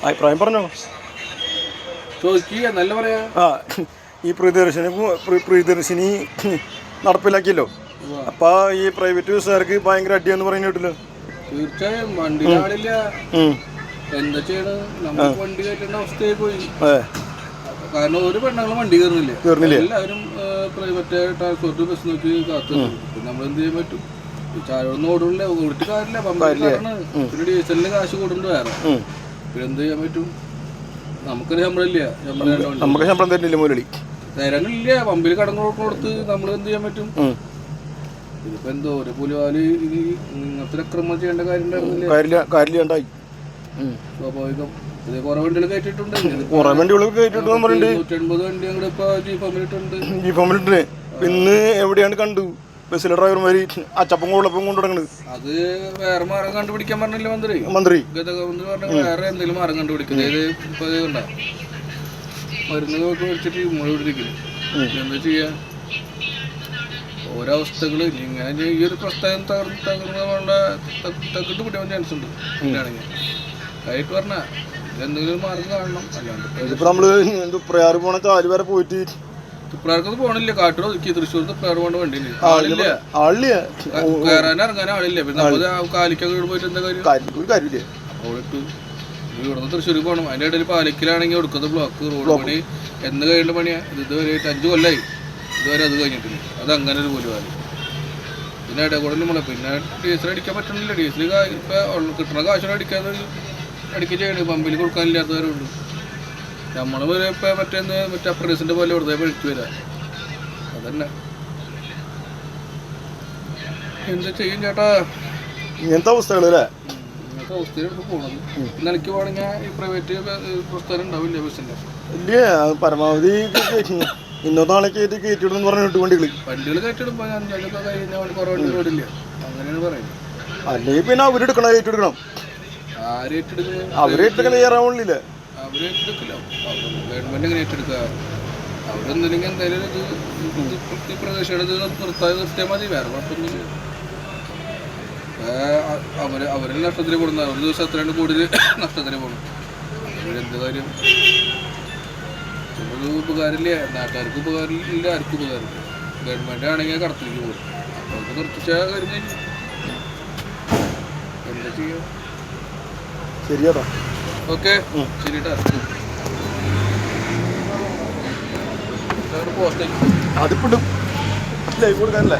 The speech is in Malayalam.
അഭിപ്രായം പറഞ്ഞോ. നല്ല പറയാ. ഈ പ്രിയദർശിനി നടപ്പിലാക്കിയല്ലോ. അപ്പൊ ഈ പ്രൈവറ്റ് ബസ്സുകാർക്ക് ഭയങ്കര അടിയാന്ന് പറയുന്ന കേട്ടില്ലോ. തീർച്ചയായും വണ്ടിയിലാളില്ല. എന്താ ചെയ്യണ, നമുക്ക് വണ്ടി കയറ്റേണ്ട അവസ്ഥയായി പോയി. കാരണം ഒരു പെണ്ണുങ്ങളും വണ്ടി കയറുന്നില്ല. എല്ലാവരും പ്രൈവറ്റ് ട്രാൻസ്പോർട്ട് ബസ് നോക്കി കാത്തു. പിന്നെ നമ്മൾ എന്ത് ചെയ്യാൻ പറ്റും? ചാരോടൊന്നും ഓടില്ല, ഓടിട്ട് കാര്യമില്ല. പമ്പിലാണ് പിന്നെ ഡീസലിന് കാശ് കൂടുന്നുണ്ട് വേറെ. പിന്നെ എന്ത് ചെയ്യാൻ പറ്റും? നമുക്കൊരു ശമ്പളമില്ല. നമുക്ക് ശമ്പളം തരുന്നില്ല, മുരളി തരാനില്ല. പമ്പിൽ കടം കൊടുത്ത് നമ്മൾ എന്ത് ചെയ്യാൻ പറ്റും? ഇതിപ്പോ എന്തോ ഒരു പുലിവാല് ഇങ്ങനത്തെ അക്രമം ചെയ്യേണ്ട കാര്യം ഉണ്ടായിരുന്നില്ല. സ്വാഭാവികം. ഇത് കുറെ വണ്ടികൾ കയറ്റിട്ടുണ്ട്. 150 വണ്ടി ഞങ്ങൾ ഇപ്പൊ ജീഫോമിലിട്ടുണ്ട്. ഇന്ന് എവിടെയാണ് കണ്ടു ബസ്സിലെ ഡ്രൈവർമാര് അച്ചപ്പം കൊള്ളപ്പം കൊണ്ടുടങ്ങണത്. അത് വേറെ മാർഗം കണ്ടുപിടിക്കാൻ പറഞ്ഞില്ല മന്ത്രി. ഗതാഗത മന്ത്രി പറഞ്ഞ വേറെ എന്തെങ്കിലും മാർഗം കണ്ടുപിടിക്കുന്നത്. ഇത് ഇപ്പൊ ഉണ്ടാ മരുന്ന് മേടിച്ചിട്ട് മുഴുവൻ എന്താ ചെയ്യാ? ഓരോ അവസ്ഥകള് ഇങ്ങനെ ഈ ഒരു പ്രസ്ഥാനം തകിട്ട് പിടിക്കാൻ ചാൻസ് ഉണ്ട്. പിന്നാണെങ്കിൽ ആയിട്ട് പറഞ്ഞ എന്തെങ്കിലും മാർഗം കാണണം. അല്ലാണ്ട് നമ്മള് പ്രയാറ് പോണ കാല് വരെ പോയിട്ട് തുപ്രാർക്കൊന്നും പോണില്ല. കാട്ടൂർ ഒതുക്കി തൃശ്ശൂർ തുപ്രാർ പോകേണ്ട വണ്ടി ആളില്ല. കയറാനും ഇറങ്ങാനും ആളില്ല. പിന്നെ നമ്മള് കാലിക്കൊക്കെ പോയിട്ട് എന്താ കാര്യമില്ല. അവിടെ ഇവിടുന്ന് തൃശ്ശൂർക്ക് പോകണം. അതിന്റെ ഇടയിൽ പാലക്കിലാണെങ്കിൽ ഒടുക്കത്തെ ബ്ലോക്ക് റോഡ് പണി എന്ന് കഴിയേണ്ട പണിയാ. ഇതുവരെ 5 കൊല്ലായി ഇതുവരെ അത് കഴിഞ്ഞിട്ടില്ല. അത് അങ്ങനെ ഒരു പോലും. പിന്നെ ഇടകൂടെ നമ്മളെ പിന്നെ ഡീസൽ അടിക്കാൻ പറ്റണില്ല. ഡീസൽ ഇപ്പൊ കിട്ടണ കാശോടെ അടിക്കുക ചെയ്യണേ. പമ്പിൽ കൊടുക്കാനില്ലാത്തവരുണ്ട്. നമ്മള് ഇപ്പൊ മറ്റേ അപ്രൈസിന്റെ പോലെ വെറുതെ പഴിച്ചു വരാം. അതന്നെ എന്താ ചെയ്യും ചേട്ടാ? ഇങ്ങനത്തെ അവസ്ഥകളല്ലേ? ഇങ്ങനത്തെ അവസ്ഥയിലാണ് പോണത്. നിലയ്ക്ക് പോകണമെങ്കിൽ ഈ പ്രൈവറ്റ് പ്രസ്ഥാനം ഉണ്ടാവില്ല ബസ്സിന്റെ. ഇല്ല, പരമാവധി ഇന്നത്തെ നാളേക്ക് കയറ്റിവിടുന്നു പറഞ്ഞിട്ട് വണ്ടികൾ കയറ്റിടുമ്പോ കുറെ വണ്ടി റോഡില്ല. അങ്ങനെയാണ് പറയുന്നത്. അല്ലെങ്കിൽ പിന്നെ അവരെടുക്കണം, ഏറ്റെടുക്കണം. അവരേറ്റെടുക്കുന്ന തയ്യാറാവണില്ല. അവരേറ്റെടുക്കില്ല. ഗവൺമെന്റ് എങ്ങനെ ഏറ്റെടുക്കുക? അവരെന്തെങ്കിലും എന്തായാലും ഈ പ്രദേശം നിർത്തിയാൽ മതി. വേറെ കുഴപ്പമൊന്നുമില്ല. അവര് നഷ്ടത്തിന് പോകുന്ന ഒരു ദിവസം എത്രയാണ് കൂടുതൽ നഷ്ടത്തിന് പോകണം. അവരെന്ത് കാര്യം? ഒരു ഉപകാരമില്ല. നാട്ടുകാർക്ക് ഉപകാരമില്ല, ആർക്കും ഉപകാരമില്ല. ഗവൺമെന്റ് ആണെങ്കിൽ കടത്തിലേക്ക് പോകും. അപ്പോൾ അത് നിർത്തിച്ച കാര്യം കഴിഞ്ഞു. എന്താ ചെയ്യാ? ശരിയാട്ടോ. ഓക്കെ, ശരിട്ടാ. പോസ്റ്റ് അതിപ്പിടും ലൈവ് കൊടുക്കാനല്ലേ?